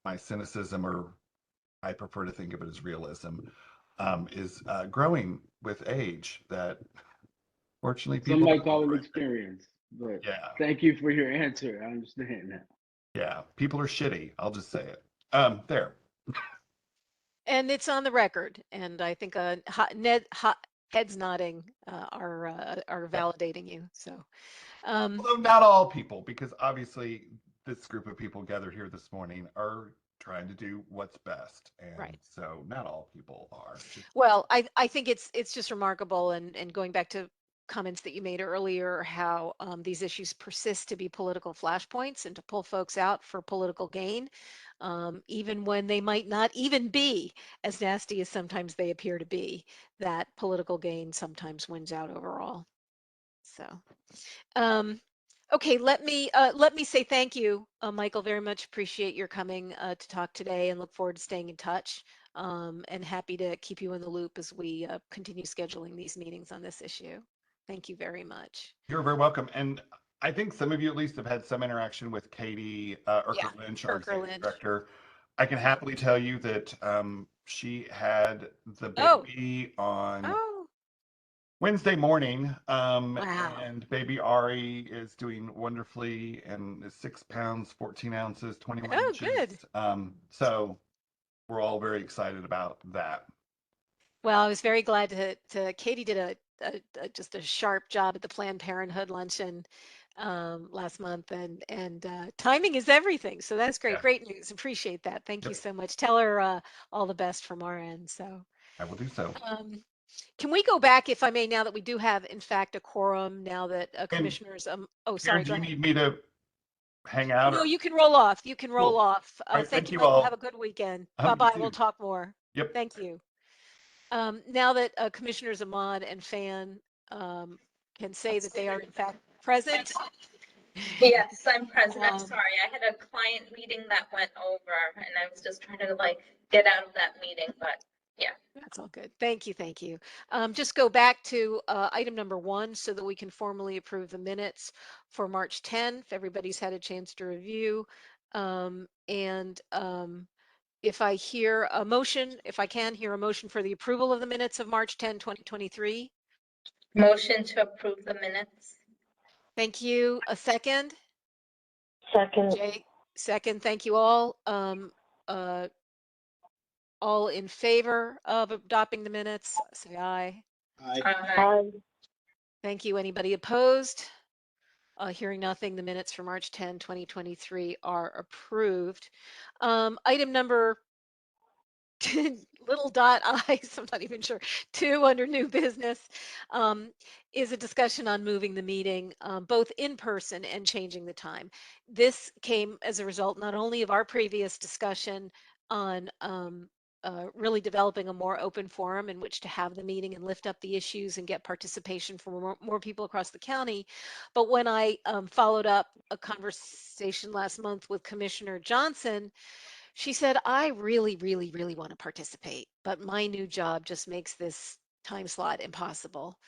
my cynicism, or I prefer to think of it as realism, is growing with age. That fortunately people Some might don't call it right. experience, but Yeah, thank you for your answer. I understand now. yeah, people are shitty. I'll just say it. There. And it's on the record. And I think heads nodding are validating you. So, Although not all people, because obviously this group of people gathered here this morning are trying to do what's best, and Right. so not all people are. well, I think it's just remarkable. And going back to comments that you made earlier, how these issues persist to be political flashpoints and to pull folks out for political gain, even when they might not even be as nasty as sometimes they appear to be. That political gain sometimes wins out overall. So, okay, let me say thank you, Michael. Very much appreciate your coming to talk today, and look forward to staying in touch. And happy to keep you in the loop as we continue scheduling these meetings on this issue. Thank you very much. You're very welcome. And I think some of you at least have had some interaction with Katie Urquhart Lynch, our Urquhart executive Lynch. director. I can happily tell you that she had the Oh. baby on Oh, Wednesday morning, wow. and baby Ari is doing wonderfully and is 6 pounds, 14 ounces, 21 Oh, inches. good. So we're all very excited about that. Well, I was very glad to Katie did just a sharp job at the Planned Parenthood luncheon last month, and timing is everything. So that's great. Yeah. Great news. Appreciate that. Thank you Yep. so much. Tell her all the best from our end. So I will do so. can we go back, if I may, now that we do have, in fact, a quorum, now that commissioners, oh, sorry, Karen, do go you ahead. need me to hang out? No, or? you can roll off. You can roll Cool. off. All right, Thank thank you, you Michael. all. Have a good weekend. You Bye-bye. We'll too. talk more. Yep. Thank you. Now that Commissioners Ahmad and Fan can say that they are in fact present. Yes, I'm present. I'm Um, sorry. I had a client meeting that went over and I was just trying to get out of that meeting, but yeah. That's all good. Thank you. Thank you. Just go back to item number 1 so that we can formally approve the minutes for March 10th. Everybody's had a chance to review. If I hear a motion, if I can hear a motion for the approval of the minutes of March 10, 2023. Motion to approve the minutes. Thank you. A second? Second. Jay, second. Thank you all. All in favor of adopting the minutes, say aye. Aye. Thank you. Anybody opposed? Hearing nothing, the minutes for March 10, 2023 are approved. Item number little dot i's, I'm not even sure, 2 under new business, is a discussion on moving the meeting both in person and changing the time. This came as a result not only of our previous discussion on really developing a more open forum in which to have the meeting and lift up the issues and get participation from more people across the county, but when I followed up a conversation last month with Commissioner Johnson, she said, I really, really, really want to participate, but my new job just makes this time slot impossible.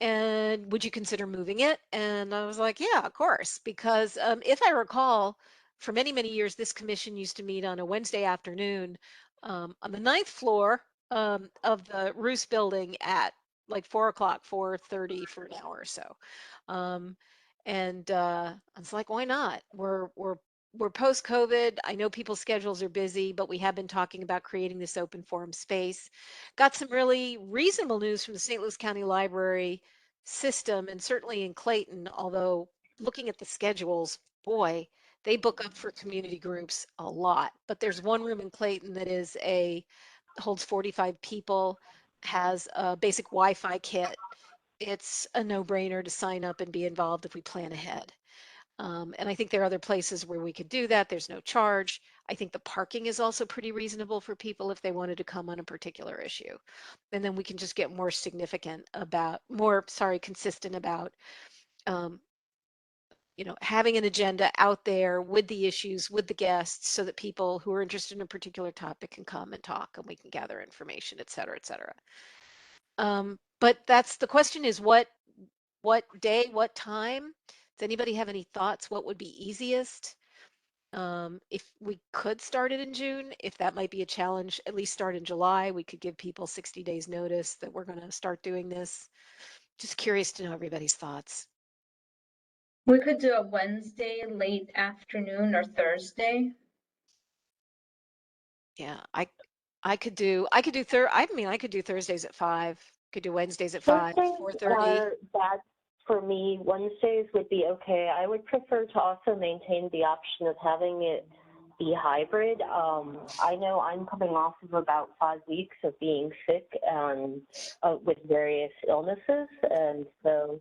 And would you consider moving it? And I was like, yeah, of course, because if I recall, for many, many years, this commission used to meet on a Wednesday afternoon on the 9th floor of the Roos building at like 4 o'clock, 4:30 for an hour or so. I was like, why not? We're post-COVID. I know people's schedules are busy, but we have been talking about creating this open forum space. Got some really reasonable news from the St. Louis County Library system, and certainly in Clayton, although looking at the schedules, boy, they book up for community groups a lot. But there's one room in Clayton that is a holds 45 people, has a basic Wi-Fi kit. It's a no-brainer to sign up and be involved if we plan ahead. And I think there are other places where we could do that. There's no charge. I think the parking is also pretty reasonable for people if they wanted to come on a particular issue. And then we can just get more consistent about, having an agenda out there with the issues, with the guests, so that people who are interested in a particular topic can come and talk and we can gather information, et cetera, et cetera. But that's the question is what day, what time? Does anybody have any thoughts? What would be easiest? If we could start it in June, if that might be a challenge, at least start in July. We could give people 60 days notice that we're going to start doing this. Just curious to know everybody's thoughts. We could do a Wednesday late afternoon or Thursday. Yeah, I could do Thursdays at 5. Could do Wednesdays at 5, Thursdays 4:30. are bad for me. Wednesdays would be okay. I would prefer to also maintain the option of having it be hybrid. I know I'm coming off of about 5 weeks of being sick and with various illnesses, and so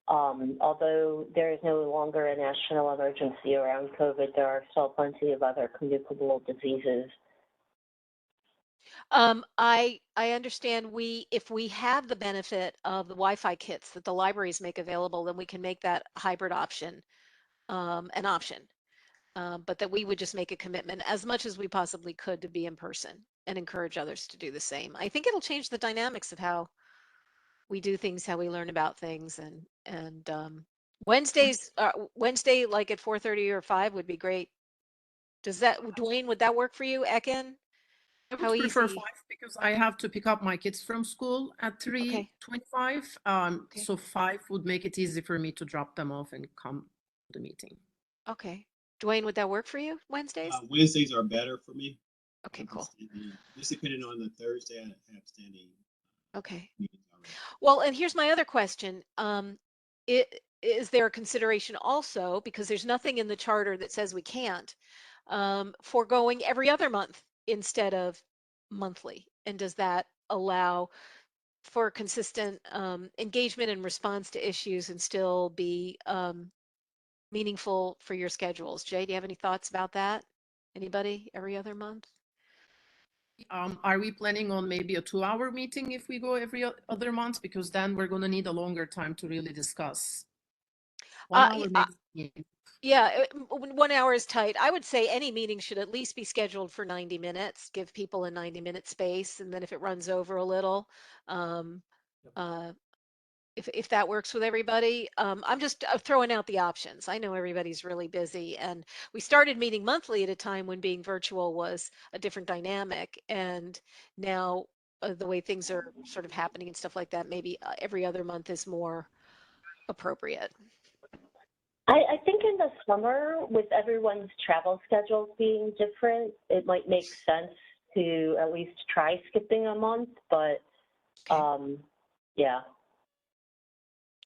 although there is no longer a national emergency around COVID, there are still plenty of other communicable diseases. I understand if we have the benefit of the Wi-Fi kits that the libraries make available, then we can make that hybrid option an option. But that we would just make a commitment as much as we possibly could to be in person and encourage others to do the same. I think it'll change the dynamics of how we do things, how we learn about things, and Wednesday like at 4:30 or 5 would be great. Dwayne, would that work for you? Ekin? I How would prefer easy? 5 because I have to pick up my kids from school at 3:25. Okay. So 5 would make it easy for me to drop them off and come to the meeting. Okay. Dwayne, would that work for you, Wednesdays? Wednesdays are better for me. Okay, cool. Just depending on the Thursday, I have standing Okay. meetings already. Well, and here's my other question. Is there a consideration also, because there's nothing in the charter that says we can't, foregoing every other month instead of monthly? And does that allow for consistent engagement and response to issues and still be meaningful for your schedules? Jay, do you have any thoughts about that? Anybody? Every other month? Are we planning on maybe a 2-hour meeting if we go every other month? Because then we're going to need a longer time to really discuss. 1 hour maybe. Yeah, 1 hour is tight. I would say any meeting should at least be scheduled for 90 minutes, give people a 90-minute space. And then if it runs over a little, if that works with everybody, I'm just throwing out the options. I know everybody's really busy, and we started meeting monthly at a time when being virtual was a different dynamic. And now the way things are sort of happening and stuff like that, maybe every other month is more appropriate. I think in the summer, with everyone's travel schedules being different, it might make sense to at least try skipping a month, but yeah.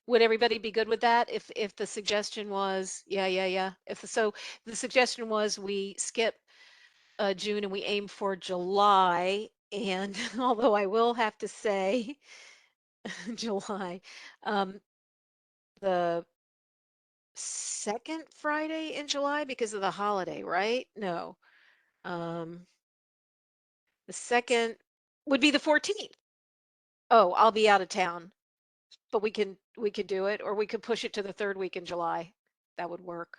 Would everybody be good with that? If the suggestion was, yeah. So the suggestion was we skip June and we aim for July. And although I will have to say July, the second Friday in July because of the holiday, right? No. The second would be the 14th. Oh, I'll be out of town. But we could do it, or we could push it to the 3rd week in July. That would work.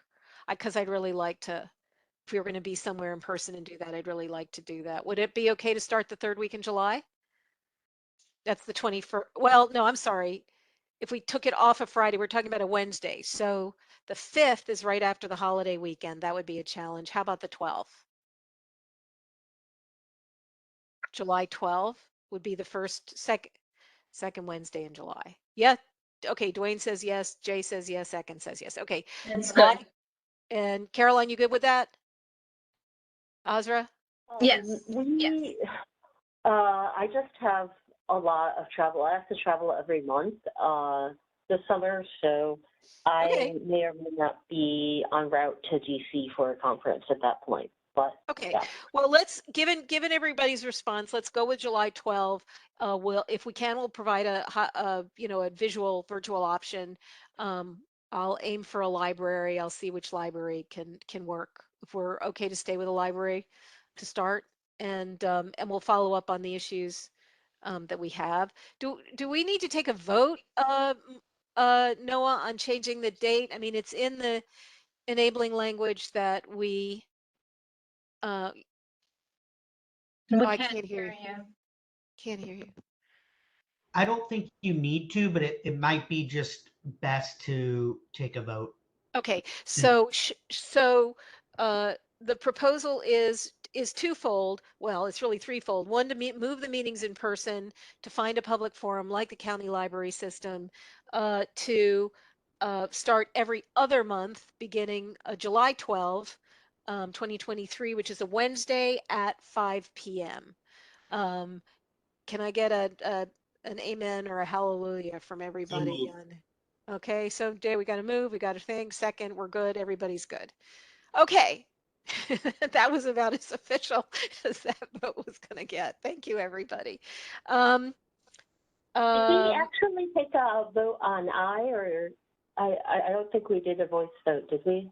Because I'd really like to, if we were going to be somewhere in person and do that, I'd really like to do that. Would it be okay to start the 3rd week in July? That's the 21st. Well, no, I'm sorry. If we took it off a Friday, we're talking about a Wednesday. So the 5th is right after the holiday weekend. That would be a challenge. How about the 12th? July 12th would be the second Wednesday in July. Yeah. Okay. Dwayne says yes. Jay says yes. Ekin says yes. Okay. It's good. And Caroline, you good with that? Azra? Yes. I just have a lot of travel. I have to travel every month this summer, so I may or may not be en route to DC for a conference at that point. But Okay, yeah. well, given everybody's response, let's go with July 12. If we can, we'll provide a visual virtual option. I'll aim for a library. I'll see which library can work. If we're okay to stay with a library to start, and we'll follow up on the issues that we have. Do we need to take a vote, Noah, on changing the date? I mean, it's in the enabling language that we. We I can't can't hear hear you. Can't hear you. I don't think you need to, but it might be just best to take a vote. Okay, so the proposal is twofold. Well, it's really threefold. One, to move the meetings in person, to find a public forum like the county library system, to start every other month beginning July 12, 2023, which is a Wednesday at 5 p.m. Um, can I get an amen or a hallelujah from everybody moved. on? Okay, so Jay, we got to move. We got to think. Second, we're good. Everybody's good. Okay. That was about as official as that vote was going to get. Thank you, everybody. Did we actually take a vote on or I don't think we did a voice vote, did we?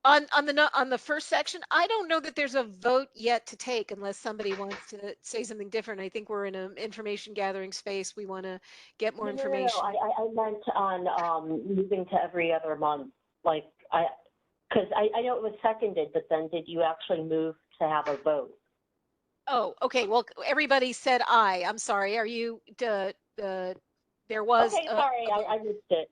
On the first section, I don't know that there's a vote yet to take unless somebody wants to say something different. I think we're in an information gathering space. We want to get more information. No. I meant on moving to every other month. Like because I know it was seconded, but then did you actually move to have a vote? Oh, okay. Well, everybody said aye. I'm sorry. Are you there was Okay, sorry, I missed it.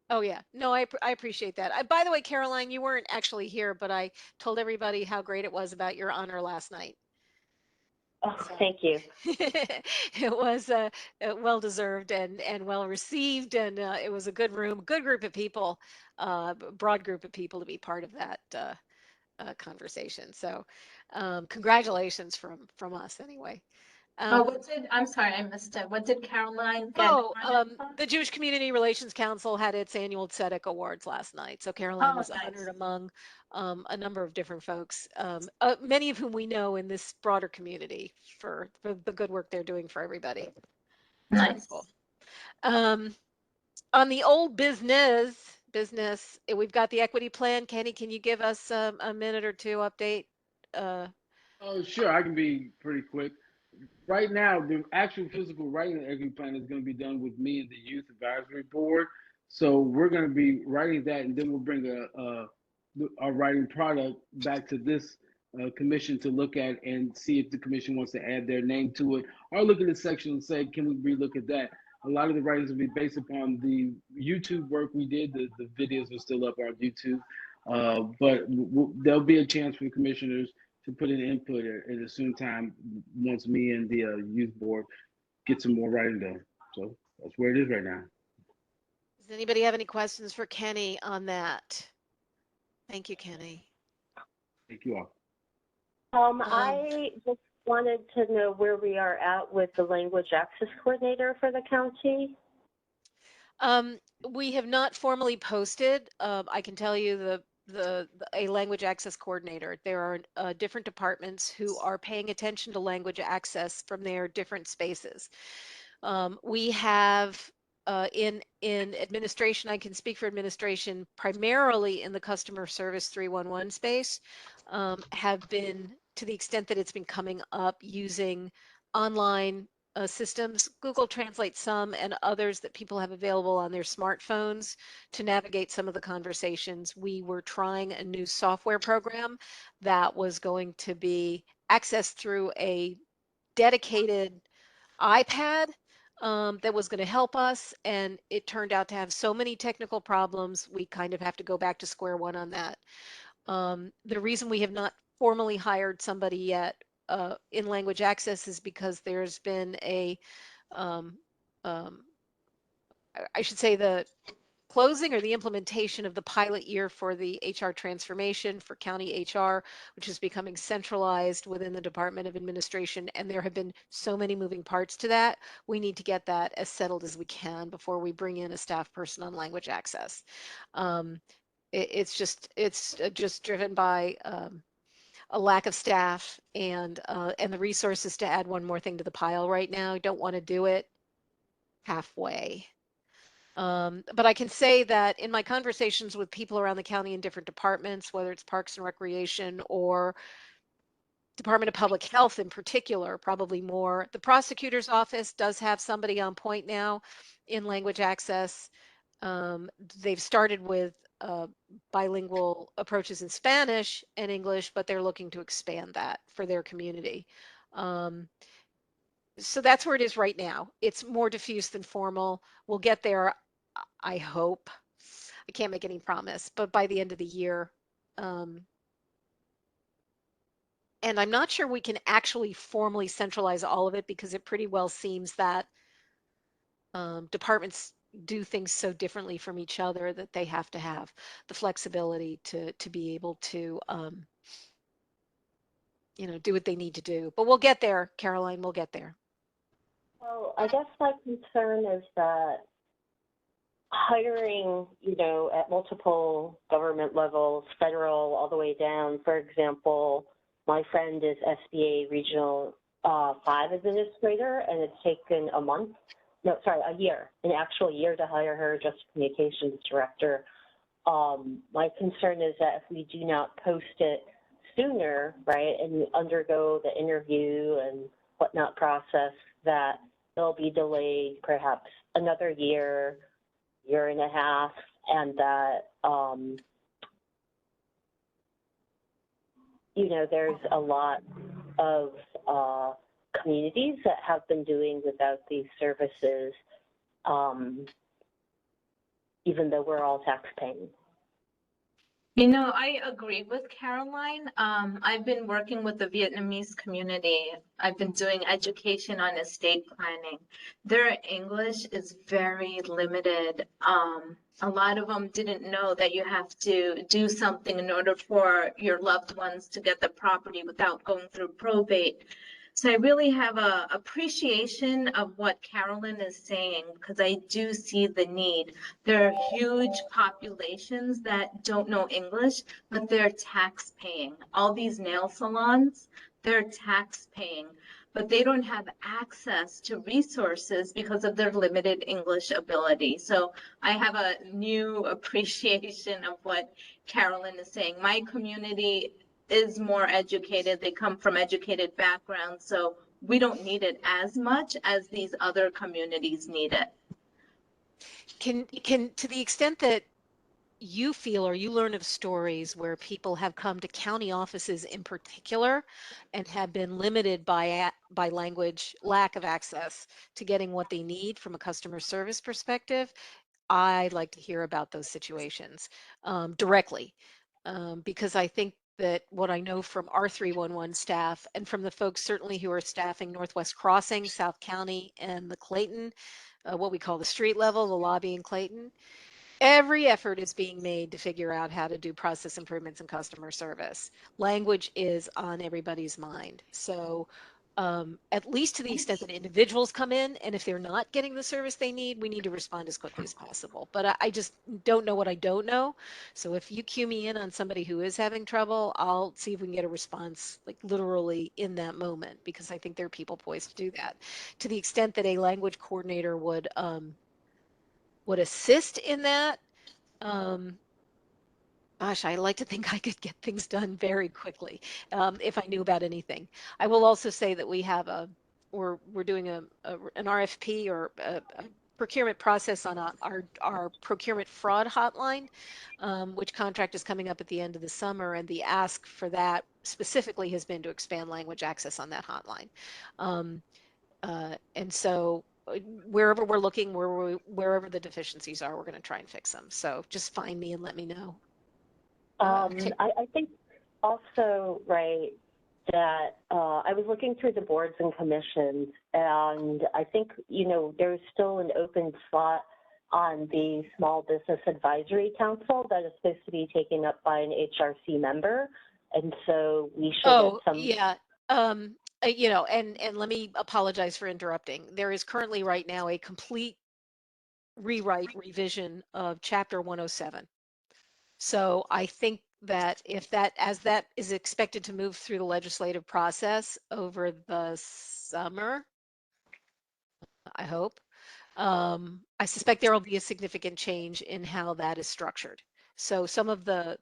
Oh yeah, no, I appreciate that. By the way, Caroline, you weren't actually here, but I told everybody how great it was about your honor last night. Oh, So, thank you. it was well deserved and well received, and it was a good room, good group of people, broad group of people to be part of that conversation. So, congratulations from us anyway. I'm sorry, I missed it. What did Caroline get honored for? The Jewish Community Relations Council had its annual Tzedek Awards last night. So Caroline Oh, was nice. honored among a number of different folks, many of whom we know in this broader community for the good work they're doing for everybody. Nice. Cool. On the old business, we've got the equity plan. Kenny, can you give us a minute or two update? Oh, sure, I can be pretty quick. Right now, the actual physical writing of the equity plan is going to be done with me and the youth advisory board. So we're going to be writing that, and then we'll bring a writing product back to this commission to look at and see if the commission wants to add their name to it, or look at the section and say, can we relook at that? A lot of the writings will be based upon the YouTube work we did. The videos are still up on YouTube, but there'll be a chance for the commissioners to put in input at a soon time once me and the youth board get some more writing done. So that's where it is right now. Does anybody have any questions for Kenny on that? Thank you, Kenny. Thank you all. I just wanted to know where we are at with the language access coordinator for the county. We have not formally posted. I can tell you a language access coordinator. There are different departments who are paying attention to language access from their different spaces. We have in administration, I can speak for administration, primarily in the customer service 311 space, have been, to the extent that it's been coming up, using online systems, Google Translate some, and others that people have available on their smartphones to navigate some of the conversations. We were trying a new software program that was going to be accessed through a dedicated iPad that was going to help us, and it turned out to have so many technical problems, we kind of have to go back to square one on that. The reason we have not formally hired somebody yet in language access is because there's been I should say the closing or the implementation of the pilot year for the HR transformation for county HR, which is becoming centralized within the Department of Administration. And there have been so many moving parts to that. We need to get that as settled as we can before we bring in a staff person on language access. It's just driven by a lack of staff and the resources to add one more thing to the pile right now. I don't want to do it halfway. But I can say that in my conversations with people around the county in different departments, whether it's Parks and Recreation or Department of Public Health in particular, probably more. The prosecutor's office does have somebody on point now in language access. They've started with bilingual approaches in Spanish and English, but they're looking to expand that for their community. So that's where it is right now. It's more diffuse than formal. We'll get there, I hope. I can't make any promise, but by the end of the year. And I'm not sure we can actually formally centralize all of it because it pretty well seems that departments do things so differently from each other that they have to have the flexibility to be able to do what they need to do. But we'll get there, Caroline, we'll get there. Well, I guess my concern is that hiring, at multiple government levels, federal all the way down, for example, my friend is SBA Regional 5 Administrator, and it's taken a year, an actual year to hire her just Communications Director. My concern is that if we do not post it sooner, right, and undergo the interview and whatnot process, that it'll be delayed perhaps another year, year and a half, and that, there's a lot of communities that have been doing without these services, even though we're all taxpaying. I agree with Caroline. I've been working with the Vietnamese community. I've been doing education on estate planning. Their English is very limited. A lot of them didn't know that you have to do something in order for your loved ones to get the property without going through probate. So I really have a appreciation of what Carolyn is saying, because I do see the need. There are huge populations that don't know English, but they're tax paying. All these nail salons, they're tax paying, but they don't have access to resources because of their limited English ability. So I have a new appreciation of what Carolyn is saying. My community is more educated. They come from educated backgrounds, so we don't need it as much as these other communities need it. Can to the extent that you feel or you learn of stories where people have come to county offices in particular and have been limited by language, lack of access to getting what they need from a customer service perspective, I'd like to hear about those situations directly, because I think that what I know from our 311 staff and from the folks certainly who are staffing Northwest Crossing, South County, and the Clayton, what we call the street level, the lobby in Clayton, every effort is being made to figure out how to do process improvements in customer service. Language is on everybody's mind. So at least to the extent that individuals come in, and if they're not getting the service they need, we need to respond as quickly as possible. But I just don't know what I don't know. So if you cue me in on somebody who is having trouble, I'll see if we can get a response like literally in that moment, because I think there are people poised to do that. To the extent that a language coordinator would assist in that, gosh, I like to think I could get things done very quickly if I knew about anything. I will also say that we have we're doing an RFP or a procurement process on our procurement fraud hotline, which contract is coming up at the end of the summer, and the ask for that specifically has been to expand language access on that hotline. And so wherever we're looking, wherever the deficiencies are, we're going to try and fix them. So just find me and let me know. I think also, right, that I was looking through the boards and commissions, and I think, there's still an open slot on the Small Business Advisory Council that is supposed to be taken up by an HRC member. And so we should get some. Yeah. And let me apologize for interrupting. There is currently right now a complete revision of Chapter 107. So I think that if that, as that is expected to move through the legislative process over the summer, I hope, I suspect there will be a significant change in how that is structured. So some of the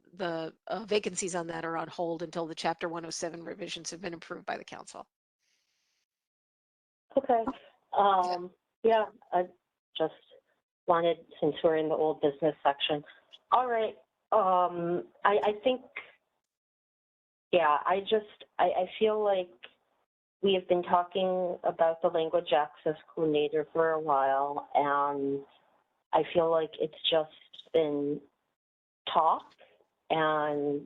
vacancies on that are on hold until the Chapter 107 revisions have been approved by the council. Okay. Yeah, I just wanted, since we're in the old business section. All right. I think, yeah, I feel like we have been talking about the language access coordinator for a while, and I feel like it's just been talk, and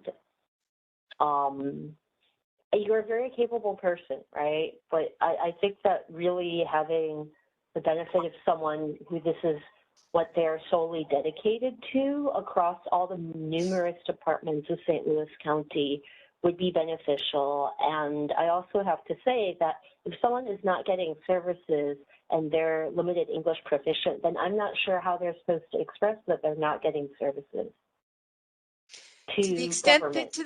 you're a very capable person, right? But I think that really having the benefit of someone who this is what they're solely dedicated to across all the numerous departments of St. Louis County would be beneficial. And I also have to say that if someone is not getting services and they're limited English proficient, then I'm not sure how they're supposed to express that they're not getting services. To the extent government.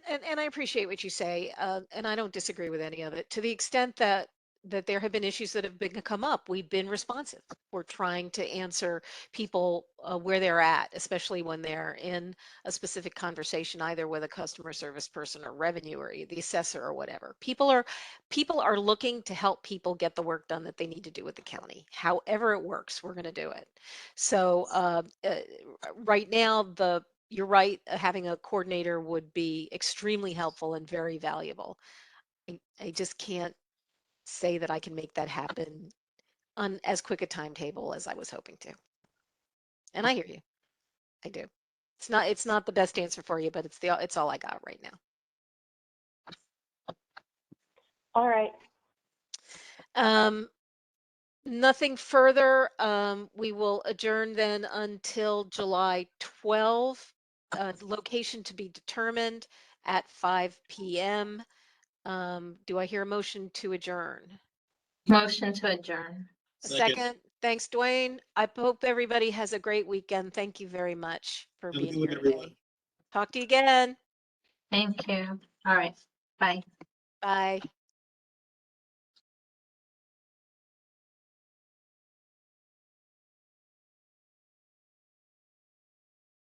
and I appreciate what you say, and I don't disagree with any of it. To the extent that there have been issues that have come up, we've been responsive. We're trying to answer people where they're at, especially when they're in a specific conversation, either with a customer service person or revenue or the assessor or whatever. People are looking to help people get the work done that they need to do with the county. However it works, we're going to do it. So right now, you're right, having a coordinator would be extremely helpful and very valuable. I just can't say that I can make that happen on as quick a timetable as I was hoping to. And I hear you. I do. It's not the best answer for you, but it's all I got right now. All right. Nothing further. We will adjourn then until July 12. Location to be determined at 5 p.m. Do I hear a motion to adjourn? Motion to adjourn. A Second. second. Thanks, Dwayne. I hope everybody has a great weekend. Thank you very much for Have a being good one, here everyone. today. Talk to you again. Thank you. All right. Bye. Bye.